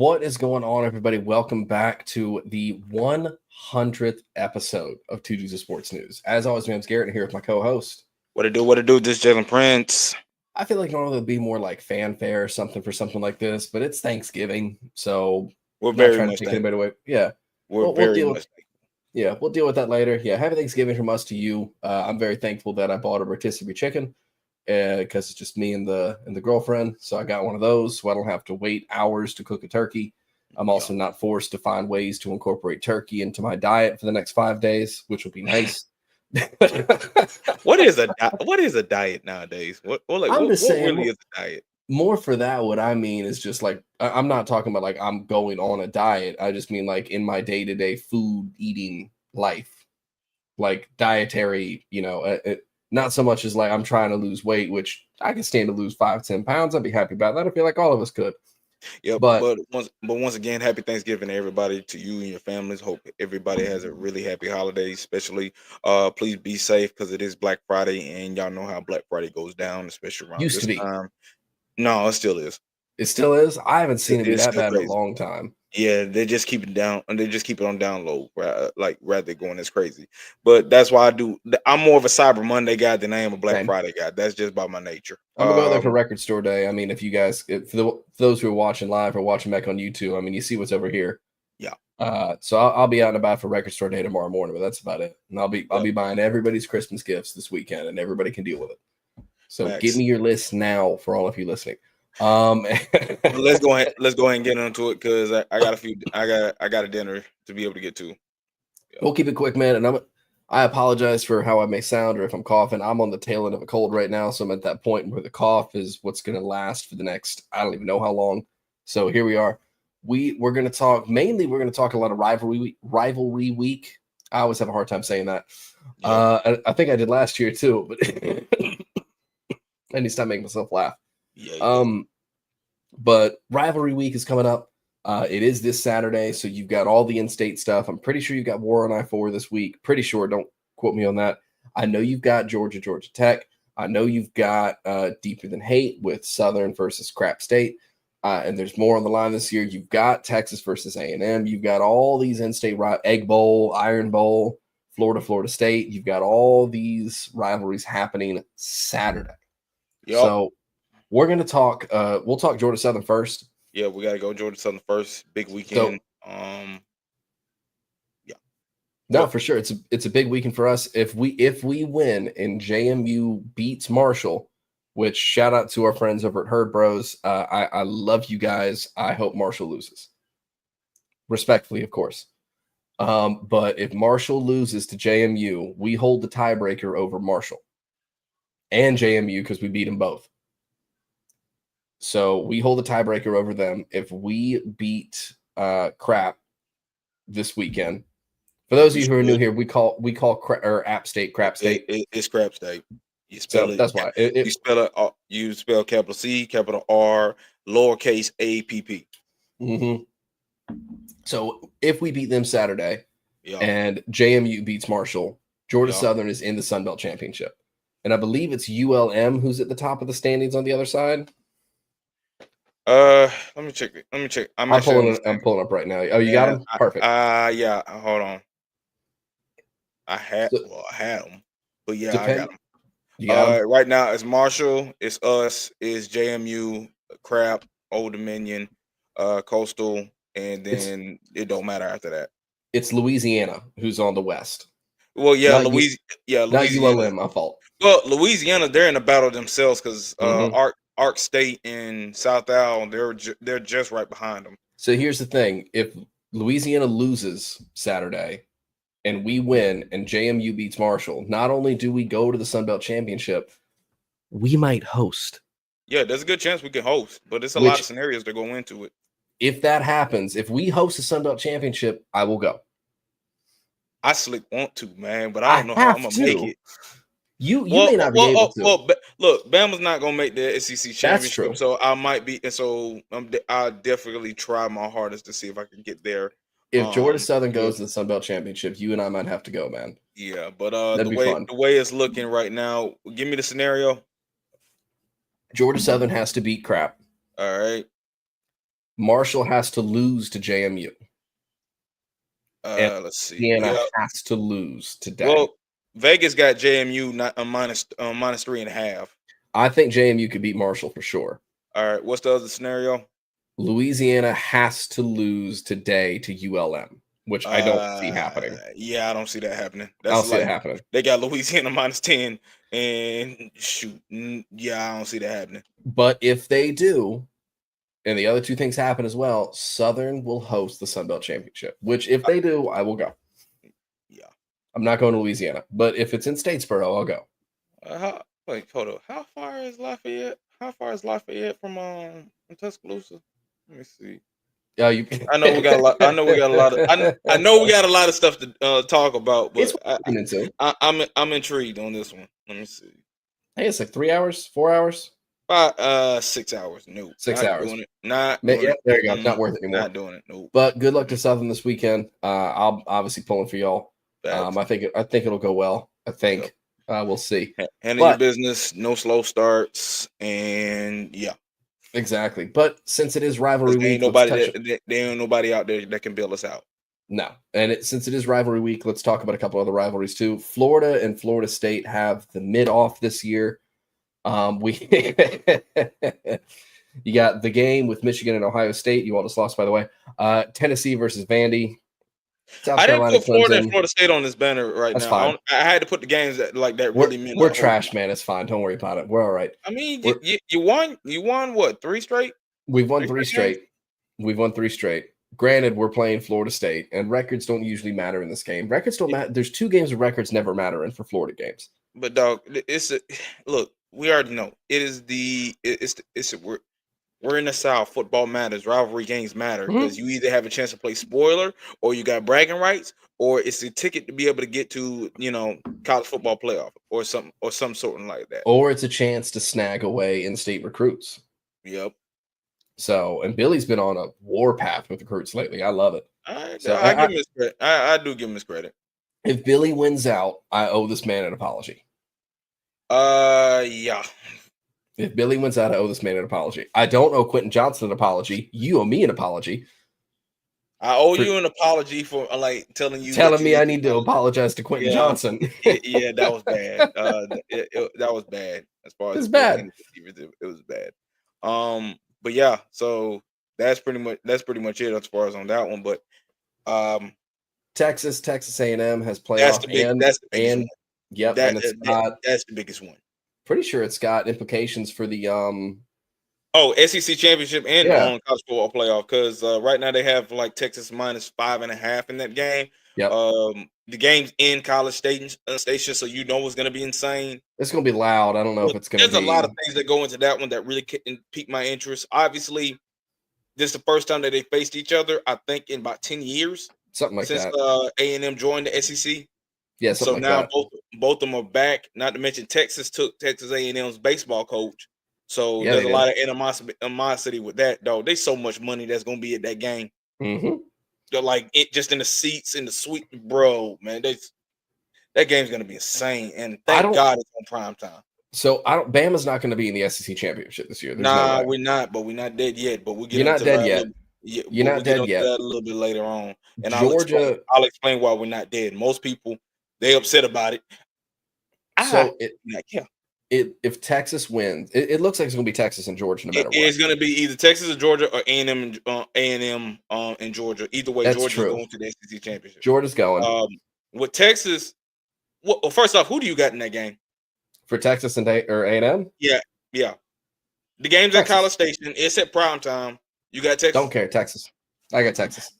What is going on, everybody? Welcome back to the 100th episode of Two Dudes of Sports News. As always, my name's Garrett, and here with my co-host. What it do? This Jalen Prince. I feel like normally it'd be more like fanfare or something for something like this, but it's Thanksgiving, so We're not very trying to much take thankful. anybody away. Yeah, We're we'll very deal much with. thankful. Yeah, we'll deal with that later. Yeah, happy Thanksgiving from us to you. I'm very thankful that I bought a rotisserie chicken because it's just me and the girlfriend. So I got one of those, so I don't have to wait hours to cook a turkey. I'm also not forced to find ways to incorporate turkey into my diet for the next 5 days, which will be nice. What is a diet nowadays? What I'm just saying, really is a diet? more for that, what I mean is just like I'm not talking about like I'm going on a diet. I just mean like in my day-to-day food eating life, like dietary, not so much as like I'm trying to lose weight, which I can stand to lose 5-10 pounds. I'd be happy about that. I feel like all of us could. Yep. But But once again, happy Thanksgiving to everybody, to you and your families. Hope everybody has a really happy holiday, especially please be safe because it is Black Friday and y'all know how Black Friday goes down, especially around used to this be. time. No, it still is. It still is. I haven't seen it be It's that still bad in a crazy. long time. Yeah, they just keep it down, and they just keep it on down low, like rather than going as crazy. But that's why I'm more of a Cyber Monday guy than I am a Black Same. Friday guy. That's just by my nature. I'm gonna go there for Record Store Day. I mean, if you guys, for those who are watching live or watching back on YouTube, I mean, you see what's over here. Yeah. So I'll be out and about for Record Store Day tomorrow morning, but that's about it. And I'll be buying everybody's Christmas gifts this weekend, and everybody can deal with it. So give me your list now for all of you listening. Let's go ahead and get into it because I got a dinner to be able to get to. Yeah. We'll keep it quick, man. And I apologize for how I may sound or if I'm coughing. I'm on the tail end of a cold right now, so I'm at that point where the cough is what's going to last for the next I don't even know how long. So here we are. We're going to talk mainly. We're going to talk a lot of rivalry week. I always have a hard time saying that. Yep. I think I did last year too, but I need to stop making myself laugh. Yeah. But rivalry week is coming up. It is this Saturday, so you've got all the in-state stuff. I'm pretty sure you've got War on I-4 this week. Pretty sure. Don't quote me on that. I know you've got Georgia Tech. I know you've got Deeper Than Hate with Southern versus Crap State. And there's more on the line this year. You've got Texas versus A&M. You've got all these in-state Egg Bowl, Iron Bowl, Florida State. You've got all these rivalries happening Saturday. Yep. So we're going to talk. We'll talk Georgia Southern first. Yeah, we got to go Georgia Southern first. Big weekend. So, yeah. No, for sure. It's a big weekend for us. If we win and JMU beats Marshall, which shout out to our friends over at Herd Bros. I love you guys. I hope Marshall loses. Respectfully, of course. But if Marshall loses to JMU, we hold the tiebreaker over Marshall and JMU because we beat them both. So we hold the tiebreaker over them. If we beat Crap this weekend, for those of you who are new here, we call App State Crap State. It's Crap State. You spell it. That's why you spell capital C, capital R, lowercase APP. Mm-hmm. So if we beat them Saturday, and JMU beats Marshall, Georgia Southern is in the Sun Belt Championship, and I believe it's ULM who's at the top of the standings on the other side. Let me check. I'm pulling up right now. Oh, you got them? Perfect. Yeah. Hold on. I had them, but yeah, I got them. You got them? Right now, it's Marshall, it's us, it's JMU, Crap, Old Dominion, Coastal, and then it don't matter after that. It's Louisiana who's on the West. Well, yeah, Louisiana. Not ULM, my fault. Well, Louisiana, they're in a battle themselves because Ark State and South Al, they're just right behind them. So here's the thing: if Louisiana loses Saturday, and we win, and JMU beats Marshall, not only do we go to the Sun Belt Championship, we might host. Yeah, there's a good chance we can host, but it's a lot of scenarios that go into it. If that happens, if we host the Sun Belt Championship, I will go. I slick want to, man, but I don't know how I'm gonna make it. You may not be able to. Well, look, Bama's not gonna make the SEC championship, so I might be, and so I'll definitely try my hardest to see if I can get there. If Georgia Southern goes to the Sun Belt Championship, you and I might have to go, man. Yeah, but the way it's looking right now, give me the scenario. Georgia Southern has to beat Crap. All right. Marshall has to lose to JMU. And Let's see. Indiana Yeah. has to lose today. Well, Vegas got JMU not a minus 3.5. I think JMU could beat Marshall for sure. All right. What's the other scenario? Louisiana has to lose today to ULM, which I don't see happening. Yeah, I don't see that happening. I don't see it happening. They got Louisiana minus 10, and shoot, yeah, I don't see that happening. But if they do, and the other two things happen as well, Southern will host the Sun Belt Championship, which if they do, I will go. Yeah. I'm not going to Louisiana, but if it's in Statesboro, I'll go. Wait, hold up. How far is Lafayette? How far is Lafayette from Tuscaloosa? Let me see. I know we got a lot. I know we got a lot of. I know we got a lot of stuff to talk about, but I'm intrigued on this one. Let me see. Hey, it's like 3 hours, 4 hours. 6 hours. No, 6 hours. Doing it. Not. Doing yeah, it. there you go. Not worth it anymore. Not doing it. No. But good luck to Southern this weekend. I'm obviously pulling for y'all. I think it'll go well. I think. Yep. We'll see. Handle your business. No slow starts, and yeah. Exactly. But since it is rivalry week, there ain't nobody out there that can bail us out. No. And since it is rivalry week, let's talk about a couple other rivalries too. Florida and Florida State have the mid-off this year. You got the game with Michigan and Ohio State. You all just lost, by the way. Tennessee versus Vandy. I didn't put Florida and Florida State on this banner right now. Fine. I had to put the games that really meant. We're trash, man. It's fine. Don't worry about it. We're all right. I mean, you won what? 3 straight? We've won 3 straight. We've won 3 straight. Granted, we're playing Florida State, and records don't usually matter in this game. Records don't matter. There's 2 games of records never matter in for Florida games. But dog, look. We already know it is we're in the South. Football matters. Rivalry games matter because you either have a chance to play spoiler, or you got bragging rights, or it's a ticket to be able to get to college football playoff or some sort like that. Or it's a chance to snag away in-state recruits. Yep. So, and Billy's been on a warpath with recruits lately. I love it. I give him his credit. I do give him his credit. If Billy wins out, I owe this man an apology. Yeah. If Billy wins out, I owe this man an apology. I don't owe Quentin Johnson an apology. You owe me an apology. I owe you an apology for telling me I need to apologize to Quentin Johnson. Yeah, that was bad. That was bad. As far as it's bad. It was bad. But yeah, so that's pretty much it as far as on that one. But Texas A&M has playoff. That's the biggest one. Yep, that's the biggest one. Pretty sure it's got implications for the SEC championship and college football playoff, because right now they have Texas minus 5.5 in that game. Yep. The game's in College Station, so you know it's going to be insane. It's going to be loud. I don't know if it's going to be. There's a lot of things that go into that one that really pique my interest. Obviously, this is the first time that they faced each other, I think, in about 10 years. Something like since that. A&M joined the SEC. Yeah, so now both of them are back. Not to mention Texas took Texas A&M's baseball coach. So there's a lot of animosity with that, though. There's so much money that's going to be at that game. Mm-hmm. They're just in the seats, in the suite, bro, man. That game's going to be insane. And thank God it's on prime time. So Bama's not going to be in the SEC championship this year. Nah, we're not. But we're not dead yet. But we'll get. You're not dead yet. You're not dead yet. That a little bit later on, and Georgia. I'll explain why we're not dead. Most people they upset about it. If Texas wins, it looks like it's going to be Texas and Georgia no matter what. It's going to be either Texas or Georgia or A&M and Georgia. Either way, Georgia's going to the SEC championship. Georgia's going. With Texas, well, first off, who do you got in that game? For Texas or A&M? Yeah. The game's at College Station. It's at prime time. You got Texas? Don't care. Texas. I got Texas.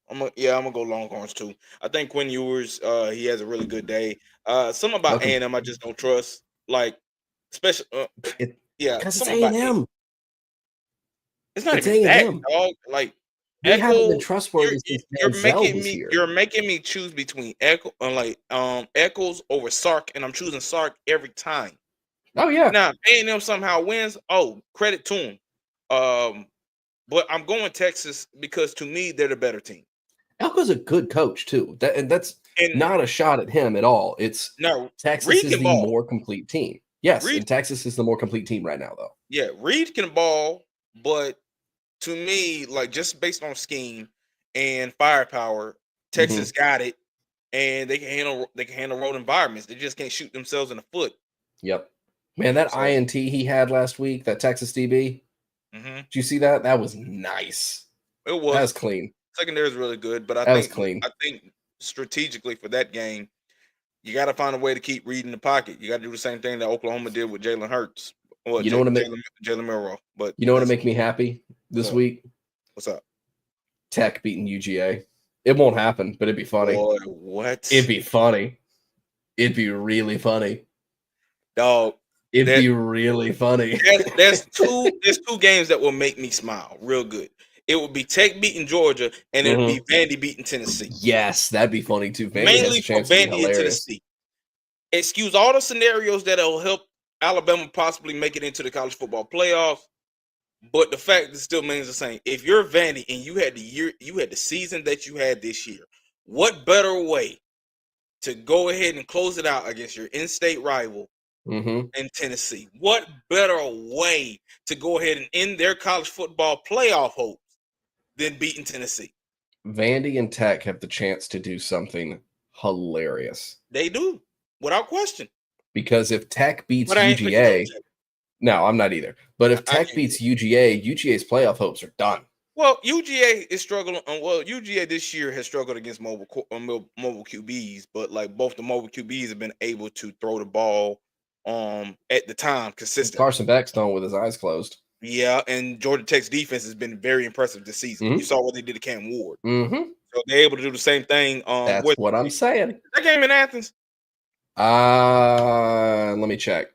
I'm gonna go Longhorns too. I think Quinn Ewers, he has a really good day. Something about A&M I just don't trust. Especially because it's A&M. It's not even that, dog. They haven't been trustworthy since you're making me choose between Eccles over Sark, and I'm choosing Sark every time. Oh yeah. Now A&M somehow wins. Oh, credit to him. But I'm going Texas because to me they're the better team. Elko's a good coach too. That's not a shot at him at all. It's Texas is the more complete team. Yes, and Texas is the more complete team right now, though. Yeah, Reed can ball, but to me, like just based on scheme and firepower, Texas got it, and they can handle road environments. They just can't shoot themselves in the foot. Yep. Man, that So, INT he had last week, that Texas DB. mhm. Did you see that? That was nice. It That was was clean. secondary is really good, but That was clean. I think strategically for that game, you got to find a way to keep reading the pocket. You got to do the same thing that Oklahoma did with Jalen Hurts or You know what to make Jalen Milroe. But you know what to make me happy this what? week? What's up? Tech beating UGA. It won't happen, but it'd be funny. Boy, what? It'd be funny. It'd be really funny. Dog. It'd be really funny. There's two games that will make me smile real good. It would be Tech beating Georgia, and it would be Vandy beating Tennessee. Yes, that'd be funny too. Vandy Mainly has a chance for to be Vandy and hilarious. Tennessee. Excuse all the scenarios that'll help Alabama possibly make it into the college football playoffs, but the fact still means the same. If you're Vandy and you had the season that you had this year, what better way to go ahead and close it out against your in-state rival in Tennessee? What better way to go ahead and end their college football playoff hopes than beating Tennessee? Vandy and Tech have the chance to do something hilarious. They do, without question. Because if Tech beats UGA, no, I'm not either. But if Tech beats UGA, UGA's playoff hopes are done. Well, UGA is struggling. Well, UGA this year has struggled against mobile QBs, but like both the mobile QBs have been able to throw the ball at the time consistently. Carson Beck's done with his eyes closed. Yeah, and Georgia Tech's defense has been very impressive this season. You saw what they did to Cam Ward. So they're able to do the same thing. That's what I'm saying. That game in Athens. Let me check.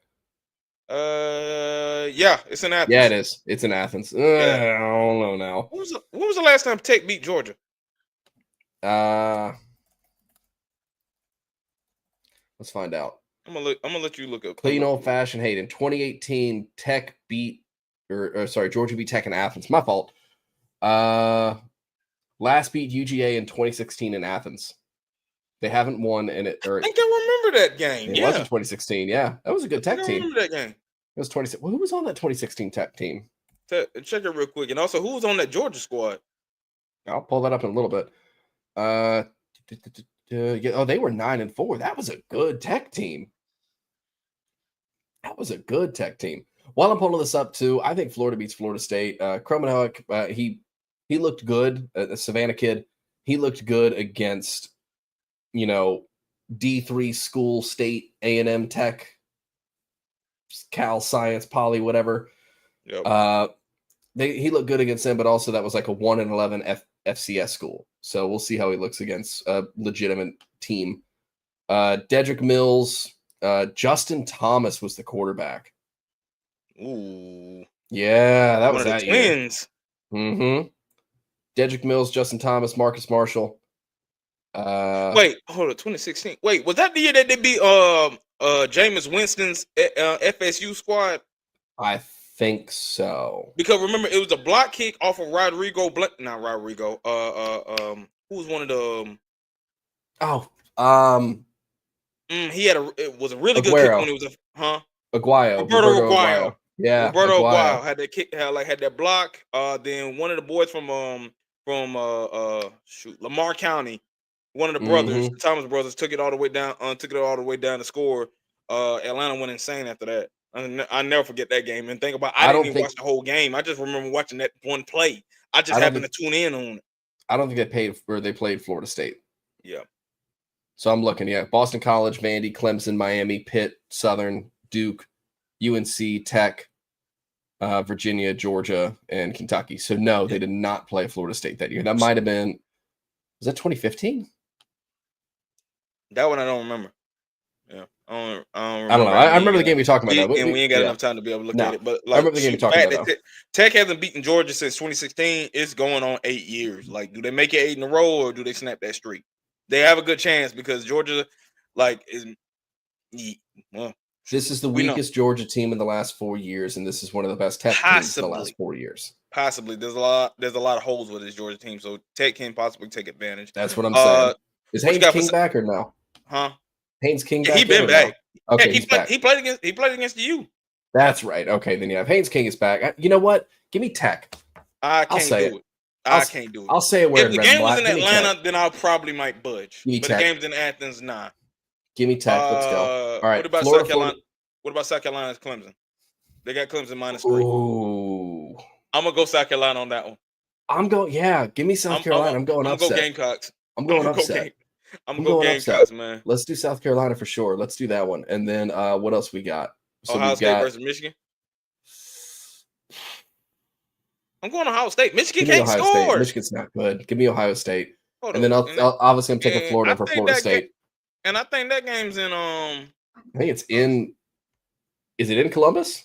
Yeah, it's in Athens. Yeah, it is. It's in Athens. I don't know now. When was the last time Tech beat Georgia? Let's find out. I'm gonna let you look up. Clean old fashioned hate. In 2018, Tech beat, Georgia beat Tech in Athens. My fault. Last beat UGA in 2016 in Athens. They haven't won in it. I think I remember that game. It was in 2016. Yeah, that was a good Tech team. I remember that game. It was 26. Well, who was on that 2016 Tech team? Check it real quick. And also, who was on that Georgia squad? I'll pull that up in a little bit. They were 9-4. That was a good Tech team. While I'm pulling this up too, I think Florida beats Florida State. Kromanowick, he looked good. The Savannah kid, he looked good against, D3 school, state, A&M Tech, Cal Science, Poly, whatever. Yep. He looked good against them, but also that was like a 1-11 FCS school. So we'll see how he looks against a legitimate team. Dedrick Mills, Justin Thomas was the quarterback. Ooh. Yeah, that was that Twins. Dedrick Mills, Justin Thomas, Marcus Marshall. Wait, hold on, 2016. Wait, was that the year that they beat Jameis Winston's FSU squad? I think so. Because remember, it was a block kick off of Rodrigo. Not Rodrigo. Who was one of the? He had it was a really good kick when it was Aguayo. Roberto Aguayo. Yeah, Roberto Aguayo had that kick. Had that block. Then one of the boys from Lamar County, one of the brothers, the Thomas brothers, took it all the way down. To score. Atlanta went insane after that. I never forget that game. And think about, I didn't even watch the whole game. I just remember watching that one play. I just happened to tune in on it. I don't think they played Florida State. Yeah. So I'm looking. Yeah, Boston College, Vandy, Clemson, Miami, Pitt, Southern, Duke, UNC, Tech, Virginia, Georgia, and Kentucky. So no, they did not play Florida State that year. That might have been. Was that 2015? That one I don't remember. Yeah, I don't remember. I don't know. I remember the game you're talking about. We ain't got enough time to be able to look at it. But I remember the game you're talking about. Tech hasn't beaten Georgia since 2016. It's going on 8 years. Like, do they make it 8 in a row, or do they snap that streak? They have a good chance because Georgia, this is the weakest Georgia team in the last 4 years, and this is one of the best Tech teams in the last 4 years. Possibly. There's a lot of holes with this Georgia team, so Tech can possibly take advantage. That's what I'm saying. Is Haynes King back or no? Huh? Haynes King back? He been back. No? Okay, he played against you. That's right. Okay, then you have Haynes King is back. You know what? Give me Tech. I I'll can't say do it. it. I can't do it. I'll say it If wearing the red and game was black. in Give me Tech. Atlanta, then I probably might budge. Give me But the Tech. game's in Athens, nah. Give me Tech. Let's go. All right, What about South Carolina? What about South Carolina's Clemson? They got Clemson -3. Ooh. I'm gonna go South Carolina on that one. I'm going. Yeah, give me South Carolina. I'm going I'm gonna go upset. Gamecocks. I'm going upset. I'm I'm gonna go going Gamecocks, upset. man. Let's do South Carolina for sure. Let's do that one. And then what else we got? So Ohio we've State got versus Michigan. I'm going Ohio State. Michigan give me can't Ohio State. score. Michigan's not good. Give me Ohio State. Hold And then up. obviously I'm taking And Florida I over think Florida State. and I think that game's in I think it's in. Is it in Columbus?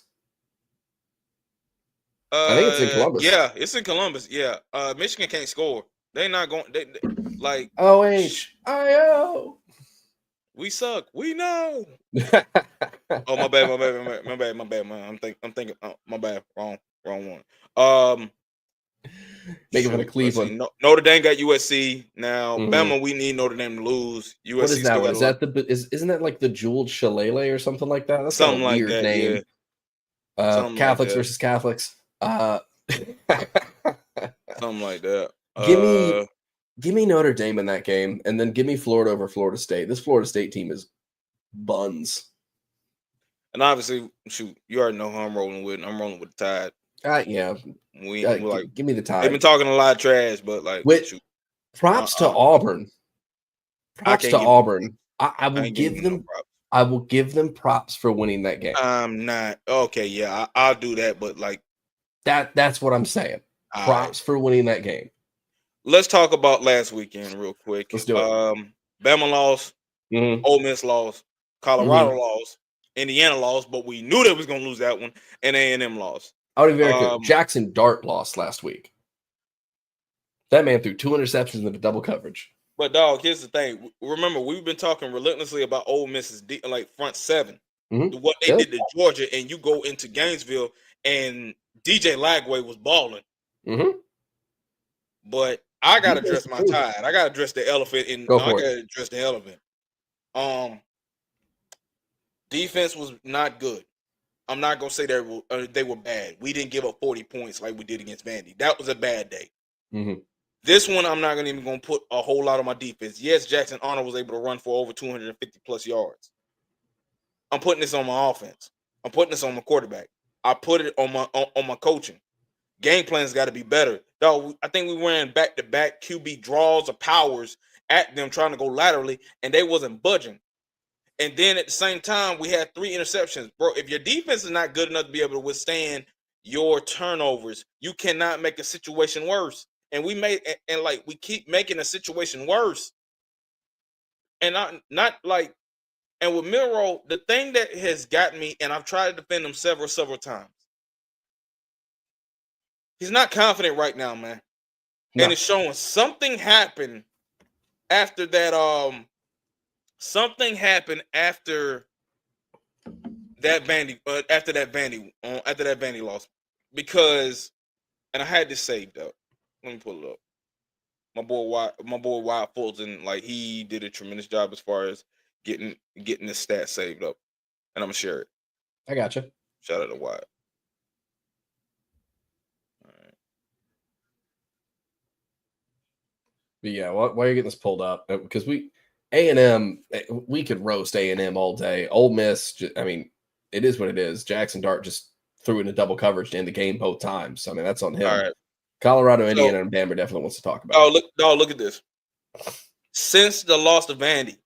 I think it's in Columbus. Yeah, it's in Columbus. Yeah. Michigan can't score. They not going they like OHIO. we suck. We know. Oh, my bad, man. I'm thinking. Oh, my bad. Wrong one. Make it for the Let's see. Cleveland. Notre Dame got USC now. Mhm. Bama, we need Notre Dame to lose. USC What is that still one? got Isn't that like the Jeweled Shillelagh or something like that? That's something got a like weird that. name. Yeah. Something Catholics like that. versus Catholics. Something like that. Give me Notre Dame in that game, and then give me Florida over Florida State. This Florida State team is buns. And obviously, shoot, you already know who I'm rolling with. I'm rolling with the Tide. Yeah. We're like, give me the Tide. they've been talking a lot of trash, but like, shoot. Props to Auburn. Props to Auburn. I will give them. I will give them props for winning that game. I'm not okay. Yeah, I'll do that, but like that's what I'm saying. Props for winning that game. Let's talk about last weekend real quick. Let's do it. Bama lost, Ole Miss lost, Colorado lost, Indiana lost, but we knew they was gonna lose that one, and A&M lost. I'll be very clear. Jackson Dart lost last week. That man threw 2 interceptions into double coverage. But dog, here's the thing. Remember, we've been talking relentlessly about Ole Miss's like front seven, what they did to Georgia, and you go into Gainesville, and DJ Lagway was balling. But I gotta address my Tide. I gotta address the elephant, and I gotta address the elephant. Defense was not good. I'm not gonna say they were bad. We didn't give up 40 points like we did against Vandy. That was a bad day. This one, I'm not even gonna put a whole lot on my defense. Yes, Jackson Arnold was able to run for over 250 plus yards. I'm putting this on my offense. I'm putting this on my quarterback. I put it on my coaching. Game plan's got to be better. Dog, I think we ran back-to-back QB draws or powers at them trying to go laterally, and they wasn't budging. And then at the same time, we had 3 interceptions. Bro, if your defense is not good enough to be able to withstand your turnovers, you cannot make a situation worse. And we keep making a situation worse. And not like, and with Milroe, the thing that has gotten me, and I've tried to defend him several times. He's not confident right now, man. No. And it's showing something happened after that. Something happened after that Vandy. After that Vandy loss, because, and I had this saved up. Let me pull it up. My boy Wyatt Fulton, like, he did a tremendous job as far as getting this stat saved up, and I'm gonna share it. I gotcha. Shout out to Wyatt. But yeah, why are you getting this pulled up? Because A&M, we could roast A&M all day. Ole Miss, I mean, it is what it is. Jackson Dart just threw in a double coverage to end the game both times. I mean, that's on him. All right. Colorado, Indiana, and Bama definitely wants to talk about it. Look at this. Since the loss to Vandy,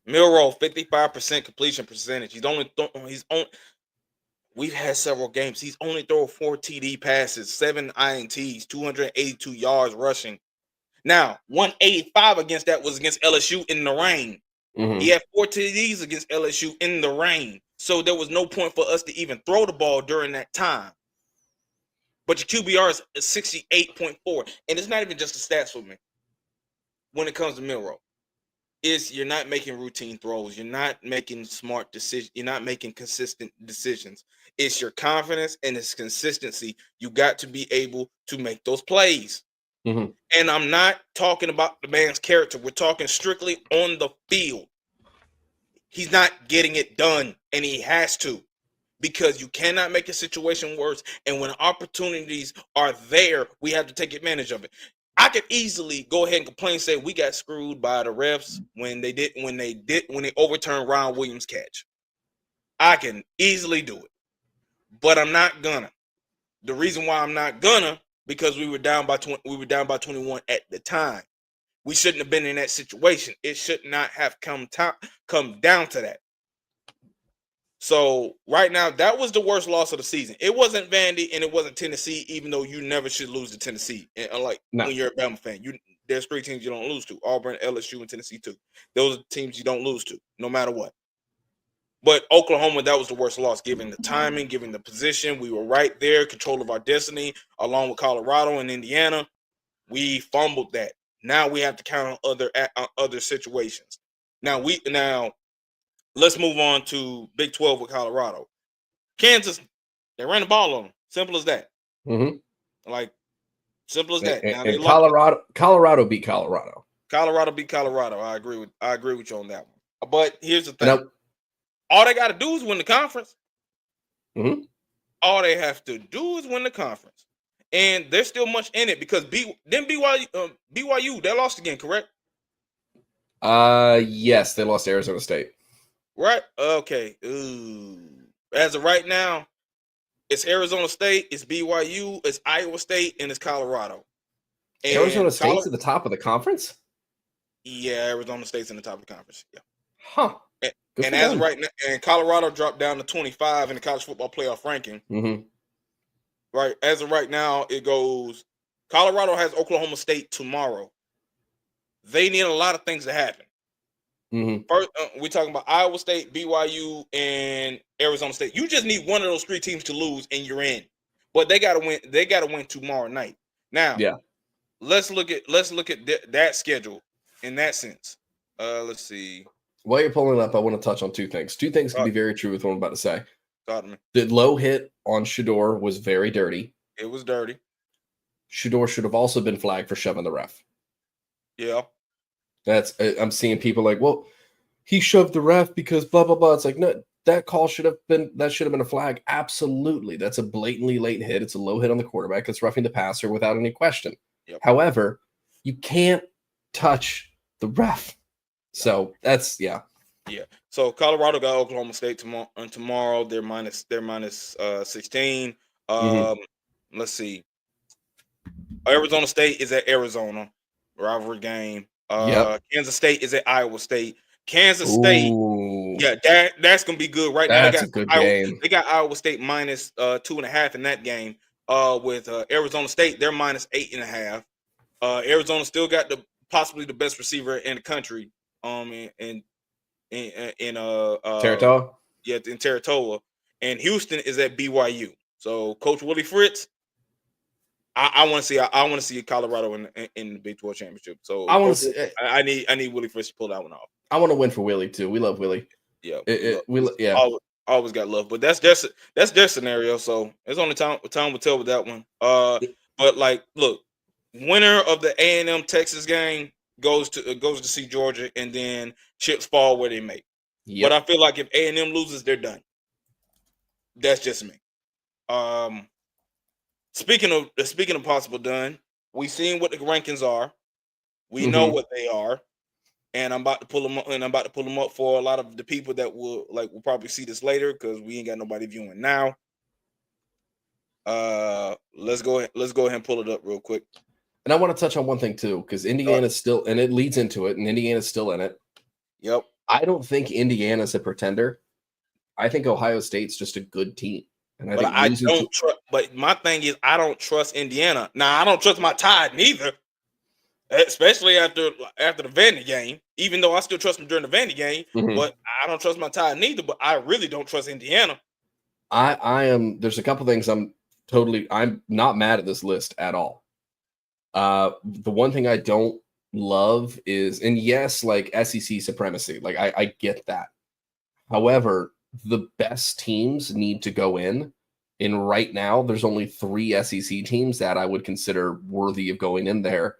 Milroe 55% completion percentage. We've had several games. He's only thrown 4 TD passes, 7 INTs, 282 yards rushing. Now, 185 against that was against LSU in the rain. He had 4 TDs against LSU in the rain. So there was no point for us to even throw the ball during that time. But your QBR is 68.4. And it's not even just the stats for me when it comes to Milroe. You're not making routine throws. You're not making smart decisions. You're not making consistent decisions. It's your confidence and its consistency. You got to be able to make those plays. And I'm not talking about the man's character. We're talking strictly on the field. He's not getting it done, and he has to. because you cannot make a situation worse. And when opportunities are there, we have to take advantage of it. I could easily go ahead and complain, say we got screwed by the refs when they overturned Ron Williams' catch. I can easily do it, but I'm not gonna. The reason why I'm not gonna, because we were down by 21 at the time. We shouldn't have been in that situation. It should not have come down to that. So right now, that was the worst loss of the season. It wasn't Vandy and it wasn't Tennessee, even though you never should lose to Tennessee. And unlike when you're a Bama fan, there's 3 teams you don't lose to: Auburn, LSU, and Tennessee too. Those are teams you don't lose to, no matter what. But Oklahoma, that was the worst loss, given the timing, given the position. We were right there, control of our destiny, along with Colorado and Indiana. We fumbled that. Now we have to count on other situations. Now let's move on to Big 12 with Colorado. Kansas, they ran the ball on them. Simple as that. Like, simple as that. Now, and Colorado beat Colorado. Colorado beat Colorado. I agree with you on that one. But here's the thing. All they got to do is win the conference. All they have to do is win the conference. And there's still much in it because BYU, they lost again, correct? Yes, they lost to Arizona State. Right? Okay. Ooh. As of right now, it's Arizona State, it's BYU, it's Iowa State, and it's Colorado. And Arizona State's at the top of the conference? Yeah, Arizona State's in the top of the conference. Yeah. Huh. And as of right now, and Colorado dropped down to 25 in the college football playoff ranking. Right. As of right now, it goes Colorado has Oklahoma State tomorrow. They need a lot of things to happen. First, we're talking about Iowa State, BYU, and Arizona State. You just need one of those 3 teams to lose, and you're in. But they got to win. They got to win tomorrow night. Now, let's look at that schedule in that sense. Let's see. While you're pulling it up, I want to touch on 2 things. 2 things can be very true with what I'm about to say. The low hit on Shedeur was very dirty. It was dirty. Shedeur should have also been flagged for shoving the ref. Yeah. I'm seeing people like, well, he shoved the ref because blah, blah, blah. It's like, no, that should have been a flag. Absolutely. That's a blatantly late hit. It's a low hit on the quarterback. It's roughing the passer without any question. However, you can't touch the ref. So that's, yeah. So Colorado got Oklahoma State tomorrow. They're minus 16. Let's see. Arizona State is at Arizona. Rivalry game. Kansas State is at Iowa State. Kansas State, that's gonna be good right now. That's a good game. They got Iowa State minus 2.5 in that game. With Arizona State, they're minus 8.5. Arizona still got possibly the best receiver in the country. In Taratoa. In Taratoa, and Houston is at BYU. So Coach Willie Fritz, I want to see Colorado in the Big 12 championship. So I need Willie Fritz to pull that one off. I want to win for Willie too. We love Willie. Always got love, but that's their scenario. So it's only time will tell with that one. But like, look, winner of the A&M Texas game goes to see Georgia, and then chips fall where they may. But I feel like if A&M loses, they're done. That's just me. Speaking of possible done, we seen what the rankings are. We know what they are, and I'm about to pull them up. And I'm about to pull them up for a lot of the people that will probably see this later because we ain't got nobody viewing now. Let's go ahead and pull it up real quick. And I want to touch on one thing too, because Indiana's still, and it leads into it, and Indiana's still in it. Yep. I don't think Indiana's a pretender. I think Ohio State's just a good team. And but my thing is, I don't trust Indiana. Now, I don't trust my Tide neither, especially after the Vandy game. Even though I still trust them during the Vandy game, but I don't trust my Tide neither. But I really don't trust Indiana. I am. There's a couple things I'm not mad at this list at all. The one thing I don't love is, and yes, like SEC supremacy, like I get that. However, the best teams need to go in. And right now, there's only 3 SEC teams that I would consider worthy of going in there.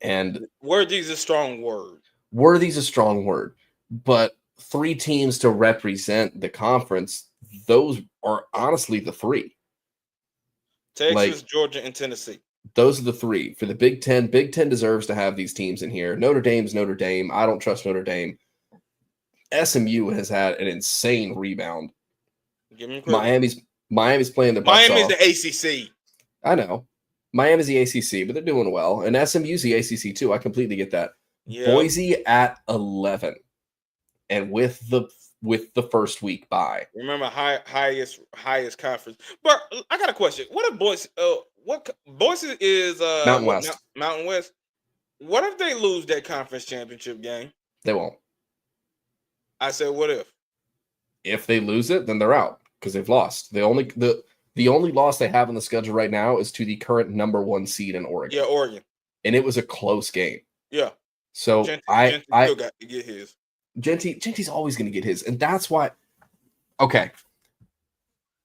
And worthy's a strong word. Worthy's a strong word, but 3 teams to represent the conference, those are honestly the three. Texas, Georgia, and Tennessee. Those are the three for the Big Ten. Big Ten deserves to have these teams in here. Notre Dame's Notre Dame. I don't trust Notre Dame. SMU has had an insane rebound. Give me credit. Miami's playing their butts Miami's off. the ACC. I know. Miami's the ACC, but they're doing well. And SMU's the ACC too. I completely get that. Yep. Boise at 11. And with the first week bye. Remember highest conference. But I got a question. What if Boise Boise is Mountain West. Mountain West. What if they lose that conference championship game? They won't. I said, what if? If they lose it, then they're out because they've lost. The only loss they have on the schedule right now is to the current number 1 seed in Oregon. Yeah, Oregon. And it was a close game. Yeah. So Genty still got to get his. Genty's always going to get his, and that's why. Okay,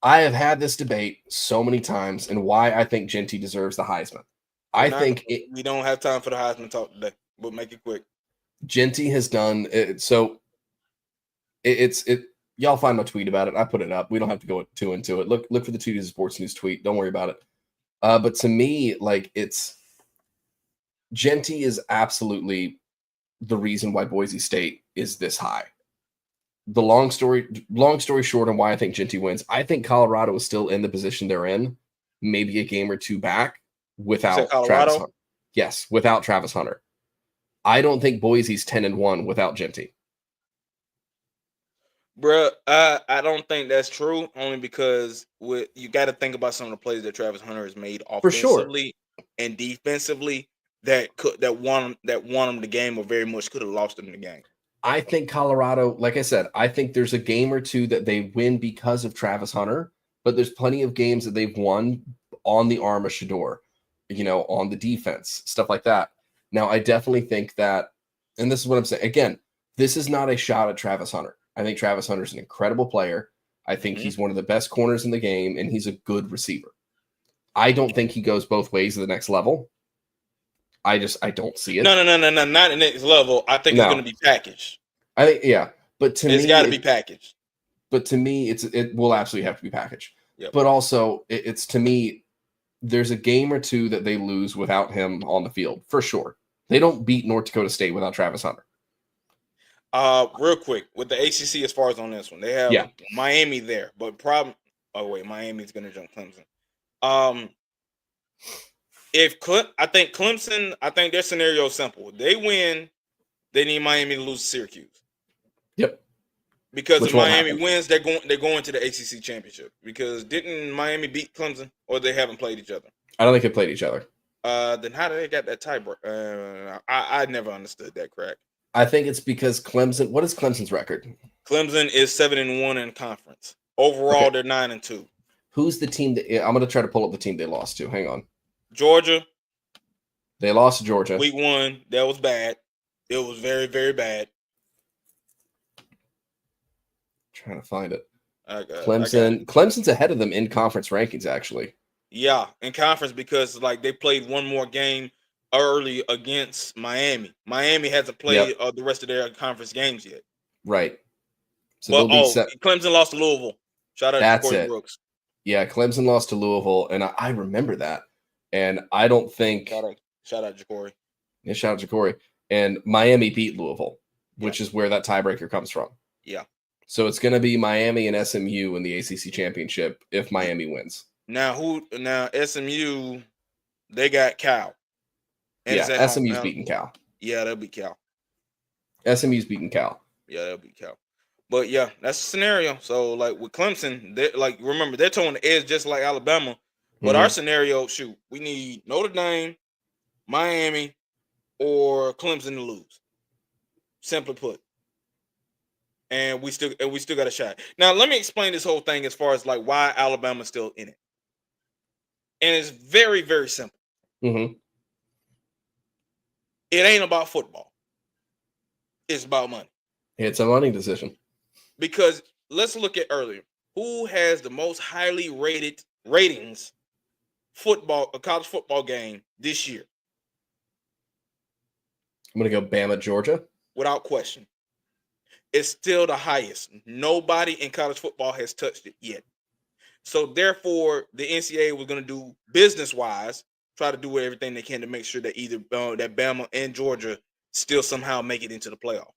I have had this debate so many times, and why I think Genty deserves the Heisman. We don't have time for the Heisman talk today, but make it quick. Genty has done it, so it's y'all find my tweet about it. I put it up. We don't have to go too into it. Look for the TDSN Sports News tweet. Don't worry about it. But to me, like Genty is absolutely the reason why Boise State is this high. The long story short on why I think Genty wins. I think Colorado is still in the position they're in, maybe a game or two back without Travis Hunter. Yes, without Travis Hunter. I don't think Boise's 10-1 without Genty. Bruh, I don't think that's true, only because you got to think about some of the plays that Travis Hunter has made offensively and defensively that won him the game, or very much could have lost him the game. I think Colorado, like I said, I think there's a game or two that they win because of Travis Hunter, but there's plenty of games that they've won on the arm of Shedeur, on the defense, stuff like that. Now, I definitely think that, and this is what I'm saying, again, this is not a shot at Travis Hunter. I think Travis Hunter's an incredible player. I think he's one of the best corners in the game, and he's a good receiver. I don't think he goes both ways to the next level. I don't see it. No, not the next level. I think it's going to be packaged. I think, yeah, but to me, it's got to be packaged. But to me, it will absolutely have to be packaged. Yep. But also, it's to me, there's a game or two that they lose without him on the field for sure. They don't beat North Dakota State without Travis Hunter. Real quick with the ACC, as far as on this one, they have Miami there, but Miami's going to jump Clemson. I think Clemson, their scenario is simple. They win, they need Miami to lose to Syracuse. Yep. Because if Miami wins, they're going to the ACC championship. Because didn't Miami beat Clemson, or they haven't played each other? I don't think they played each other. Then how did they get that tiebreak? I never understood that crack. I think it's because Clemson. What is Clemson's record? Clemson is 7-1 in conference. Overall, they're 9-2. Who's the team that I'm going to try to pull up the team they lost to? Hang on. Georgia. They lost to Georgia. Week 1. That was bad. It was very, very bad. Trying to find it. Clemson's ahead of them in conference rankings, actually. Yeah, in conference, because they played one more game early against Miami. Miami hasn't played the rest of their conference games yet. Right. So Clemson lost to Louisville. Shout out to Corey Brooks. Yeah, Clemson lost to Louisville, and I remember that. And I don't think shout out Jacory. Yeah, shout out Jacory. And Miami beat Louisville, which is where that tiebreaker comes from. Yeah. So it's going to be Miami and SMU in the ACC championship if Miami wins. Now SMU, they got Cal. And SMU's beating Cal. Yeah, they'll beat Cal. SMU's beating Cal. Yeah, they'll beat Cal. But yeah, that's the scenario. So with Clemson, remember, they're towing the edge just like Alabama. But our scenario, we need Notre Dame, Miami, or Clemson to lose. Simply put. And we still got a shot. Now, let me explain this whole thing as far as why Alabama's still in it. And it's very, very simple. Mm-hmm. It ain't about football. It's about money. It's a money decision. Because let's look at earlier. Who has the most highly rated ratings a college football game this year? I'm going to go Bama, Georgia. Without question. is still the highest. Nobody in college football has touched it yet. So therefore, the NCAA was going to do business-wise, try to do everything they can to make sure that either that Bama and Georgia still somehow make it into the playoff.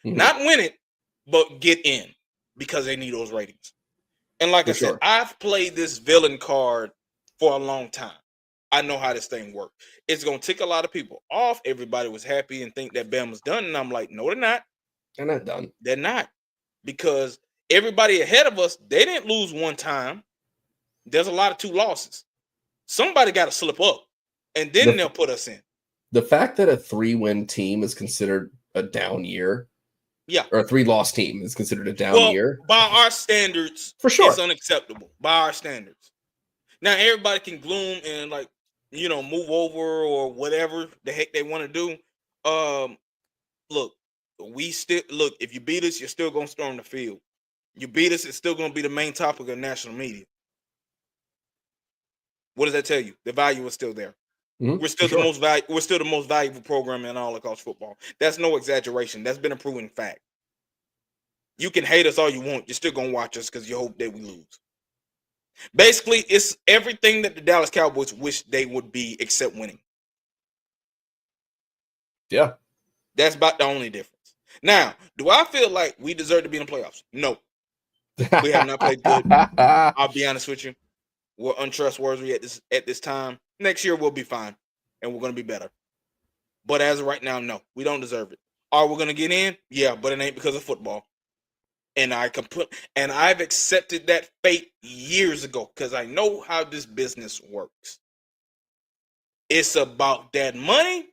Not win it, but get in because they need those ratings. And like I said, I've played this villain card for a long time. I know how this thing works. It's going to tick a lot of people off. Everybody was happy and think that Bama's done. And I'm like, no, they're not. They're not done. They're not. Because everybody ahead of us, they didn't lose one time. There's a lot of 2 losses. Somebody got to slip up, and then they'll put us in. The fact that a 3-win team is considered a down year, or a 3-loss team is considered a down year, by our standards, for sure, it's unacceptable. By our standards. Now everybody can gloom and move over or whatever the heck they want to do. Look, if you beat us, you're still gonna storm the field. You beat us, it's still gonna be the main topic of national media. What does that tell you? The value is still there. We're still We're still the most valuable program in all of college football. That's no exaggeration. That's been a proven fact. You can hate us all you want. You're still gonna watch us because you hope that we lose. Basically, it's everything that the Dallas Cowboys wish they would be, except winning. Yeah, that's about the only difference. Now, do I feel like we deserve to be in the playoffs? No, we have not played good. I'll be honest with you. We're untrustworthy at this time. Next year we'll be fine, and we're going to be better. But as of right now, no, we don't deserve it. Are we going to get in? Yeah, but it ain't because of football. And I've accepted that fate years ago because I know how this business works. It's about that money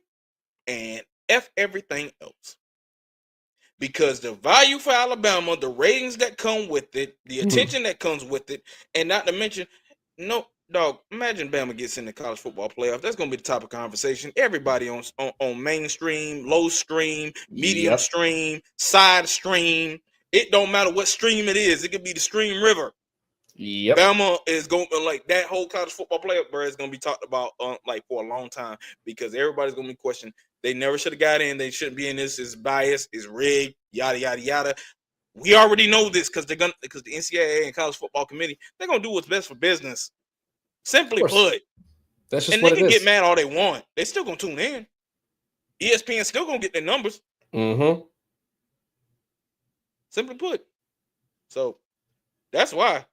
and F everything else. Because the value for Alabama, the ratings that come with it, the attention that comes with it, and not to mention, no, dog, imagine Bama gets in the college football playoff. That's going to be the topic of conversation. Everybody on mainstream, low stream, medium stream, side stream. It don't matter what stream it is. It could be the stream river. Yep. Bama is going to, like, that whole college football playoff, bro, is going to be talked about for a long time because everybody's going to be questioning. They never should have got in. They shouldn't be in this. It's biased. It's rigged. Yada yada yada. We already know this because the NCAA and College Football Committee, they're gonna do what's best for business. Simply put, that's just and what they can it is. get mad all they want. They still gonna tune in. ESPN still gonna get their numbers. Simply put. So that's why.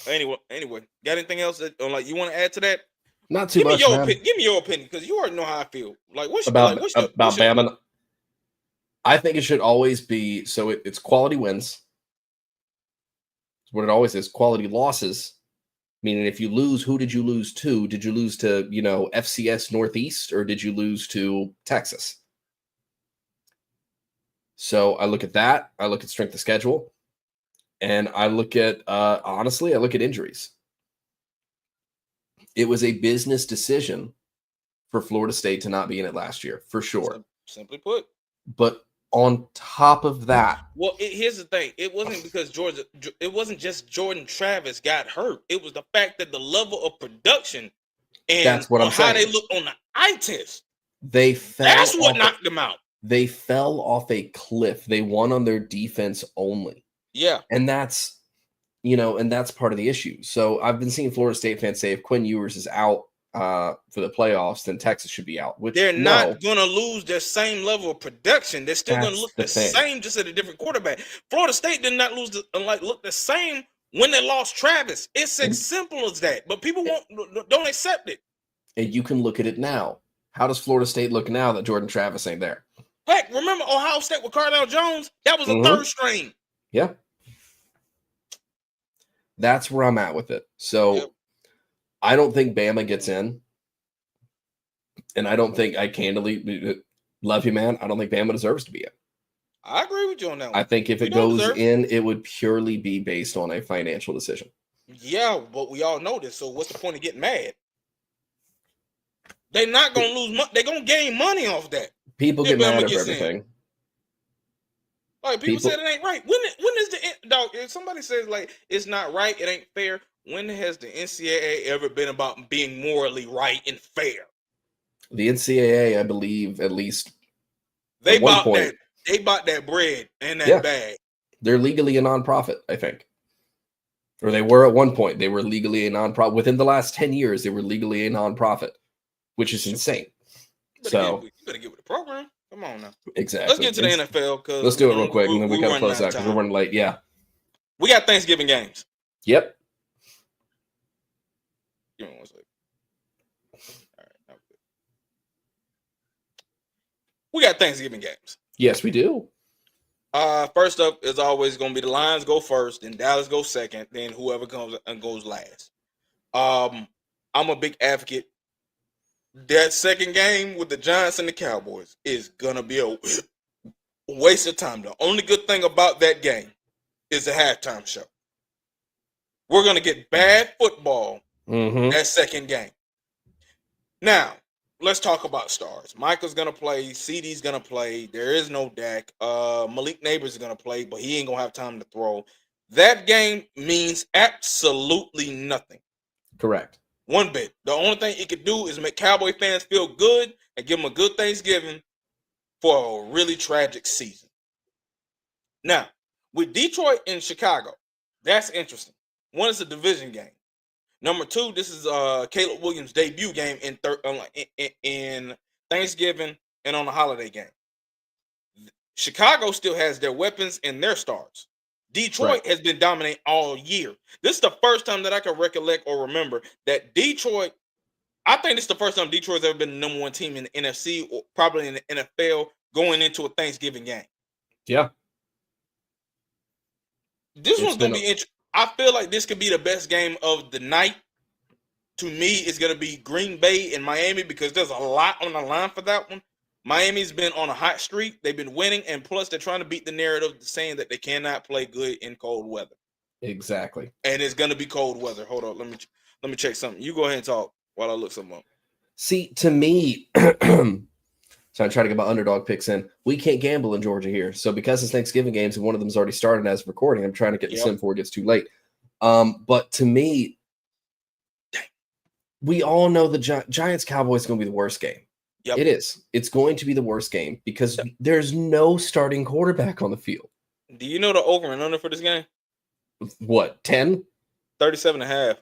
Anyway, got anything else that you want to add to that? Not too much, man. Give me your opinion because you already know how I feel. Like, what's about Bama? I think it should always be so. It's quality wins. It's what it always is. Quality losses. Meaning, if you lose, who did you lose to? Did you lose to FCS Northeast or did you lose to Texas? So I look at that. I look at strength of schedule, and I look at honestly, I look at injuries. It was a business decision for Florida State to not be in it last year, for sure. Simply put. But on top of that, well, here's the thing: it wasn't because it wasn't just Jordan Travis got hurt. It was the fact that the level of production and that's what I'm how saying. they looked on the eye test. That's what knocked them out. They fell off a cliff. They won on their defense only. Yeah, and that's. And that's part of the issue. So I've been seeing Florida State fans say if Quinn Ewers is out for the playoffs, then Texas should be out. Which they're not going to lose their same level of production. They're still going to look the same, just at a different quarterback. Florida State did not look the same when they lost Travis. It's as simple as that. But people don't accept it. And you can look at it now. How does Florida State look now that Jordan Travis ain't there? Heck, remember Ohio State with Cardale Jones? That was a third string. Yeah. That's where I'm at with it. So I don't think Bama gets in. And I don't think I candidly love you, man. I don't think Bama deserves to be in. I agree with you on that one. I think if it goes in, it would purely be based on a financial decision. Yeah, but we all know this. So what's the point of getting mad? They're not going to lose money. They're going to gain money off that. People get mad over everything. Like, people said it ain't right. When is the dog? If somebody says like it's not right, it ain't fair. When has the NCAA ever been about being morally right and fair? The NCAA, I believe, at least they at one about point, that. They bought that bread and that Yeah. bag. They're legally a nonprofit, I think. Or they were at one point. They were legally a nonprofit. Within the last 10 years, they were legally a nonprofit, which is insane. You So better get with the program. Come on now. Let's exactly. get to the NFL because Let's do it real quick, and then we got to running close out out of because we're time. running late. Yeah. We got Thanksgiving games. Yep. Give me one second. All right. We got Thanksgiving games. Yes, we do. First up is always going to be the Lions go first, then Dallas go second, then whoever comes and goes last. I'm a big advocate. That second game with the Giants and the Cowboys is gonna be a waste of time. The only good thing about that game is the halftime show. We're gonna get bad football that second game. Now, let's talk about stars. Michael's gonna play. CD's gonna play. There is no Dak. Malik Neighbors is gonna play, but he ain't gonna have time to throw. That game means absolutely nothing. Correct. One bit. The only thing it could do is make Cowboy fans feel good and give them a good Thanksgiving for a really tragic season. Now, with Detroit and Chicago, that's interesting. One is a division game. Number two, this is Caleb Williams' debut game in Thanksgiving and on a holiday game. Chicago still has their weapons and their stars. Detroit has been dominating all year. This is the first time that I can recollect or remember that Detroit, I think this is the first time Detroit's ever been the number one team in the NFC or probably in the NFL going into a Thanksgiving game. Yeah. This one's going to be interesting. I feel like this could be the best game of the night. To me, it's going to be Green Bay and Miami because there's a lot on the line for that one. Miami's been on a hot streak. They've been winning, and plus they're trying to beat the narrative saying that they cannot play good in cold weather. Exactly. And it's going to be cold weather. Hold on, let me check something. You go ahead and talk while I look something up. See, to me, so I'm trying to get my underdog picks in. We can't gamble in Georgia here. So because it's Thanksgiving games and one of them's already started as of recording, I'm trying to get the sim before it gets too late. But to me, we all know the Giants Cowboys is going to be the worst game. Yep. It is. It's going to be the worst game because there's no starting quarterback on the field. Do you know the over and under for this game? What, 10? 37.5.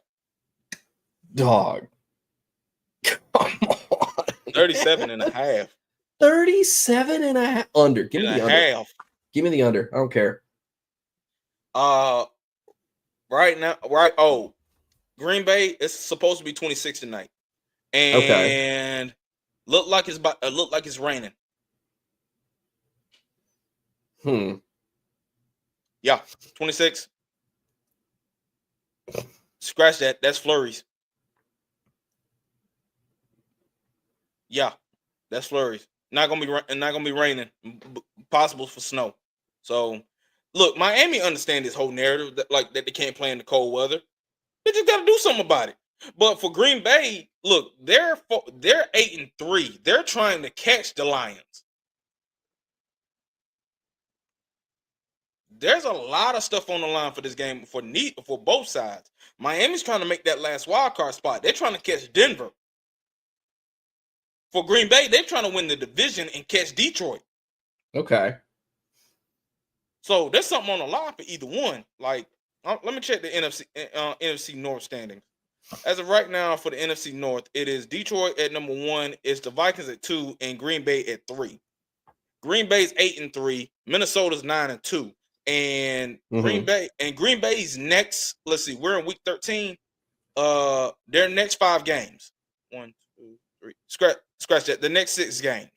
Dog. Come on. 37.5. 37.5. Under. Give me the under. Give me the under. I don't care. Right now, Green Bay is supposed to be 26 tonight. And look like it's raining. Yeah, 26. Scratch that. That's flurries. Yeah, that's flurries. Not gonna be raining. Possible for snow. So, look, Miami understand this whole narrative that they can't play in the cold weather. They just got to do something about it. But for Green Bay, look, they're 8-3. They're trying to catch the Lions. There's a lot of stuff on the line for this game for both sides. Miami's trying to make that last wild card spot. They're trying to catch Denver. For Green Bay, they're trying to win the division and catch Detroit. Okay. So there's something on the line for either one. Like, let me check the NFC North standings. As of right now, for the NFC North, it is Detroit at number 1, it's the Vikings at 2, and Green Bay at 3. Green Bay's 8-3, Minnesota's 9-2, and Green Bay's next. Let's see, we're in week 13. Their next 5 games. 1, 2, 3. Scratch that. The next 6 games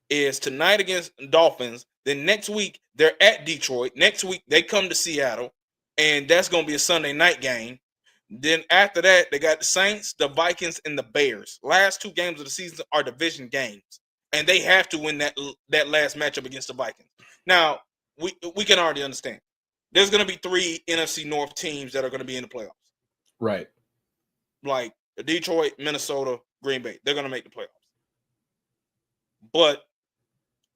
is tonight against Dolphins. Then next week they're at Detroit. Next week they come to Seattle, and that's going to be a Sunday night game. Then after that, they got the Saints, the Vikings, and the Bears. Last 2 games of the season are division games, and they have to win that last matchup against the Vikings. Now, we can already understand. There's going to be 3 NFC North teams that are going to be in the playoffs. Right. Like Detroit, Minnesota, Green Bay. They're going to make the playoffs. But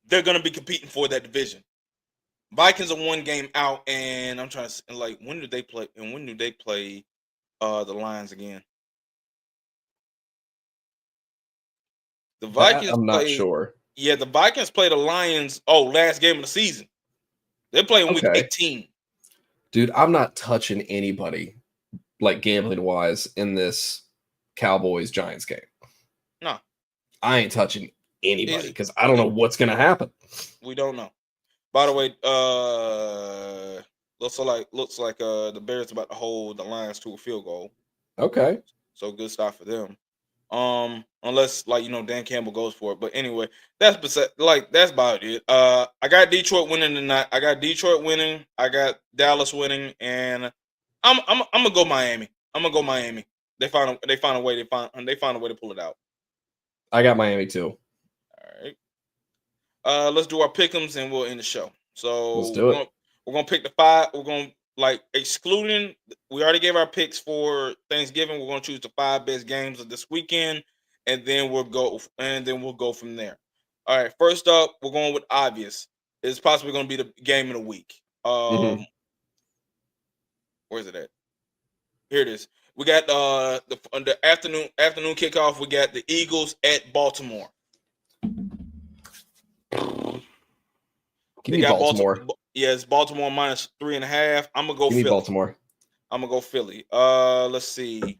they're going to be competing for that division. Vikings are 1 game out, and I'm trying to like, when do they play? And when do they play the Lions again? The Vikings I'm not sure. Yeah, the Vikings play the Lions. Oh, last game of the season. They're playing week Okay. 18. Dude, I'm not touching anybody like gambling wise in this Cowboys Giants game. No, I ain't touching anybody Is because I don't know what's gonna happen. we don't know. By the way, looks like the Bears about to hold the Lions to a field goal. Okay. So good stuff for them. Unless Dan Campbell goes for it. But anyway, that's about it. I got Detroit winning tonight. I got Detroit winning. I got Dallas winning, and I'm gonna go Miami. I'm gonna go Miami. They find a way. They find a way to pull it out. I got Miami too. All right. Let's do our pick'ems and we'll end the show. Let's So do it. we're gonna pick the 5. We're gonna excluding. We already gave our picks for Thanksgiving. We're gonna choose the 5 best games of this weekend, and then we'll go from there. All right. First up, we're going with obvious. It's possibly gonna be the game of the week. Mhm. Where's it at? Here it is. We got the afternoon kickoff. We got the Eagles at Baltimore. Give me Baltimore. Yeah, it's Baltimore minus 3.5. I'm gonna go Give me Philly. Baltimore. I'm gonna go Philly. Let's see.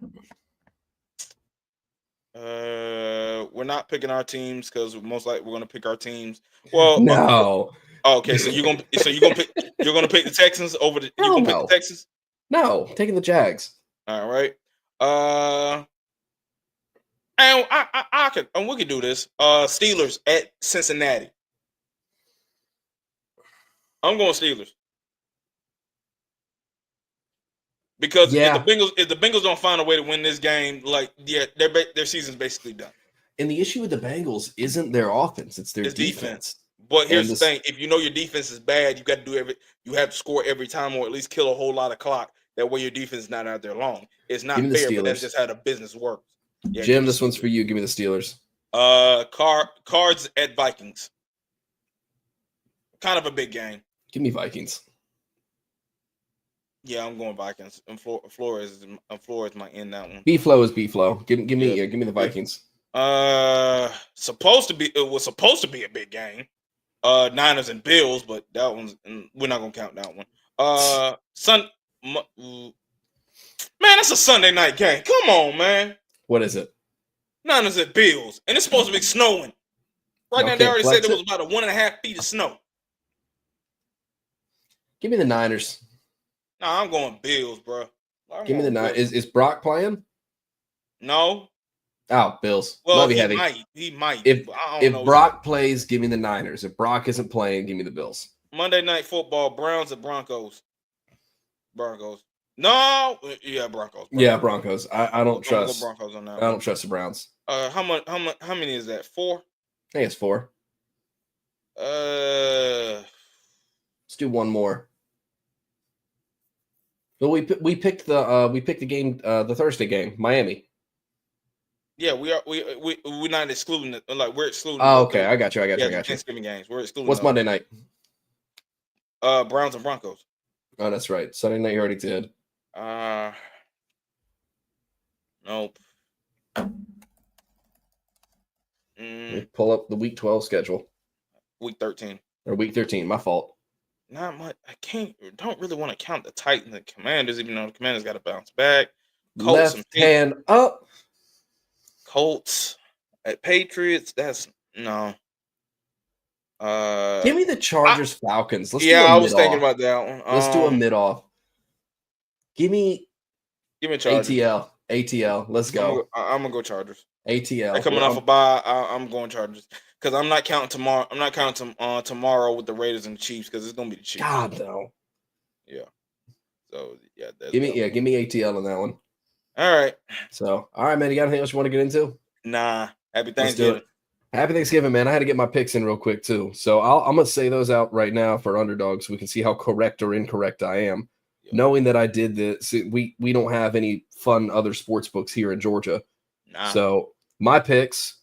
We're not picking our teams because most likely we're gonna pick our teams. Well, No. Okay. So you're gonna pick the Texans over the. You're Hell gonna pick no. the Texans. No, taking the Jags. All right. And we could do this. Steelers at Cincinnati. I'm going Steelers. Because Yeah. if the Bengals don't find a way to win this game, their season's basically done. And the issue with the Bengals isn't their offense; it's their defense. But here's the thing: if you know your defense is bad, you got to you have to score every time, or at least kill a whole lot of clock. That way, your defense is not out there long. It's not fair, but that's just how the business works. Yeah, Jim, this one's for you. Give me the Steelers. Cards at Vikings. Kind of a big game. Give me Vikings. Yeah, I'm going Vikings. And Flores might end that one. B-Flow is B-Flow. Give me the Vikings. It was supposed to be a big game. Niners and Bills, but that one's we're not gonna count that one. Man, that's a Sunday night game. Come on, man. What is it? Niners and Bills, and it's supposed to be snowing. Right now, they already said there was about 1.5 feet of snow. Give me the Niners. Nah, I'm going Bills, bro. Give me the Niners. Is Brock playing? No. Oh, Bills. Well, Love you, he Heavy. He might. If Brock plays, give me the Niners. If Brock isn't playing, give me the Bills. Monday Night Football, Browns and Broncos. No, yeah, Broncos. Yeah, Broncos. I don't trust Broncos on that. I don't trust the Browns. How many is that? 4? I think it's 4. Let's do one more. Well, we picked the game, the Thursday game, Miami. Yeah, we're not excluding it. Like we're excluding. Oh, okay. I got you. Thanksgiving games. We're excluding. What's Monday night? Browns and Broncos. Oh, that's right. Sunday night you already did. Nope. Pull up the week 12 schedule. Week 13. Or week 13. My fault. Not much. Don't really want to count the Titans and Commanders, even though the Commanders got to bounce back. Colts left hand up. Colts at Patriots. That's no. Give me the Chargers Falcons. I was thinking about that one. Let's do a mid off. Give me Chargers. ATL. Let's go. I'm gonna go Chargers. ATL. They're coming off a bye. I'm going Chargers because I'm not counting tomorrow. I'm not counting tomorrow with the Raiders and the Chiefs because it's gonna be the Chiefs. God no. Yeah. So yeah. Give me ATL on that one. All right. So all right, man. You got anything else you want to get into? Nah. Happy Thanksgiving. Happy Thanksgiving, man. I had to get my picks in real quick too. So I'm gonna say those out right now for underdogs so we can see how correct or incorrect I am. Yep. Knowing that I did this, we don't have any fun other sports books here in Georgia. Nah. So my picks,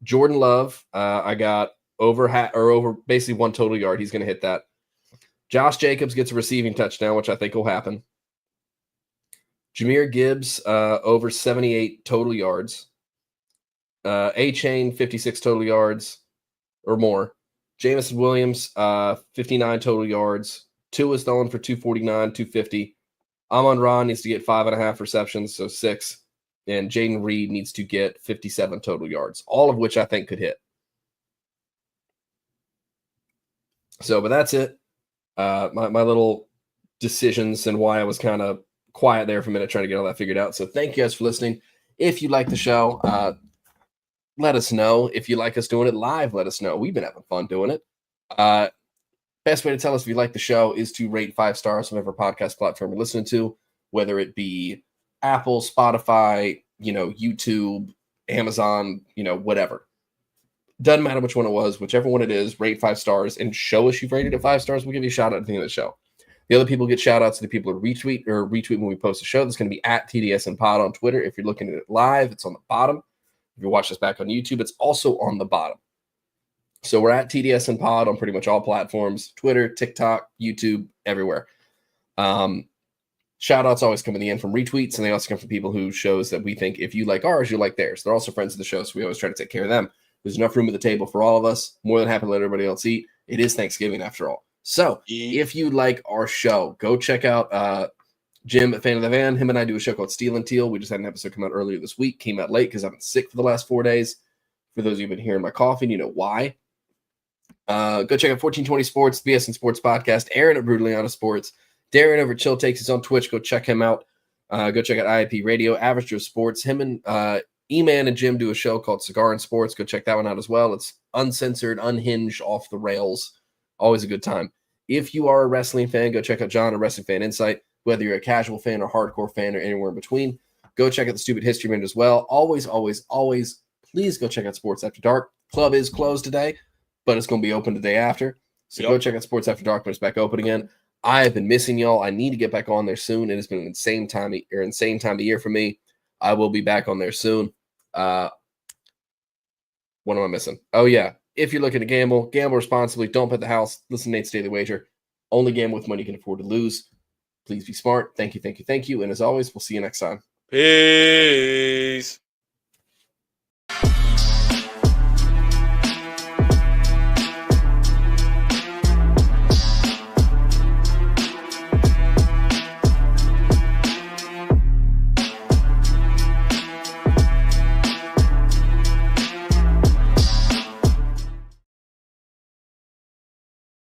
Jordan Love, I got over basically 1 total yard. He's gonna hit that. Josh Jacobs gets a receiving touchdown, which I think will happen. Jahmyr Gibbs over 78 total yards. A-Chain 56 total yards. or more. Jameson Williams, 59 total yards. Tua is throwing for 249, 250. Amon-Ra needs to get 5.5 receptions, so 6. And Jaden Reed needs to get 57 total yards, all of which I think could hit. So, but that's it. My little decisions and why I was kind of quiet there for a minute trying to get all that figured out. So thank you guys for listening. If you like the show, let us know. If you like us doing it live, let us know. We've been having fun doing it. Best way to tell us if you like the show is to rate 5 stars on whatever podcast platform you're listening to, whether it be Apple, Spotify, YouTube, Amazon, whatever. Doesn't matter which one it was, whichever one it is, rate 5 stars and show us you've rated it 5 stars. We'll give you a shout out at the end of the show. The other people get shout outs to the people who retweet when we post a show. That's going to be at TDSN Pod on Twitter. If you're looking at it live, it's on the bottom. If you watch this back on YouTube, it's also on the bottom. So we're at TDSN Pod on pretty much all platforms, Twitter, TikTok, YouTube, everywhere. Shout outs always come in the end from retweets, and they also come from people who shows that we think if you like ours, you like theirs. They're also friends of the show, so we always try to take care of them. There's enough room at the table for all of us. More than happy to let everybody else eat. It is Thanksgiving after all. So if you like our show, go check out Jim at Fan of the Van. Him and I do a show called Steel and Teal. We just had an episode come out earlier this week. Came out late because I've been sick for the last 4 days. For those of you who've been hearing my coughing, you know why. Go check out 1420 Sports, BSN Sports Podcast. Aaron at Brutally Honest Sports. Darren over at Chill Takes. He's on Twitch. Go check him out. Go check out IIP Radio, Average Joe Sports. Him and E-Man and Jim do a show called Cigar and Sports. Go check that one out as well. It's uncensored, unhinged, off the rails. Always a good time. If you are a wrestling fan, go check out John at Wrestling Fan Insight. Whether you're a casual fan or hardcore fan or anywhere in between, go check out the Stupid History Minute as well. Always, please go check out Sports After Dark. Club is closed today, but it's going to be open the day after. So go check out Sports After Dark when it's back open again. I have been missing y'all. I need to get back on there soon. It has been an insane time of year for me. I will be back on there soon. What am I missing? Oh, yeah. If you're looking to gamble responsibly. Don't bet the house. Listen to Nate's Daily Wager. Only gamble with money you can afford to lose. Please be smart. Thank you. And as always, we'll see you next time. Peace.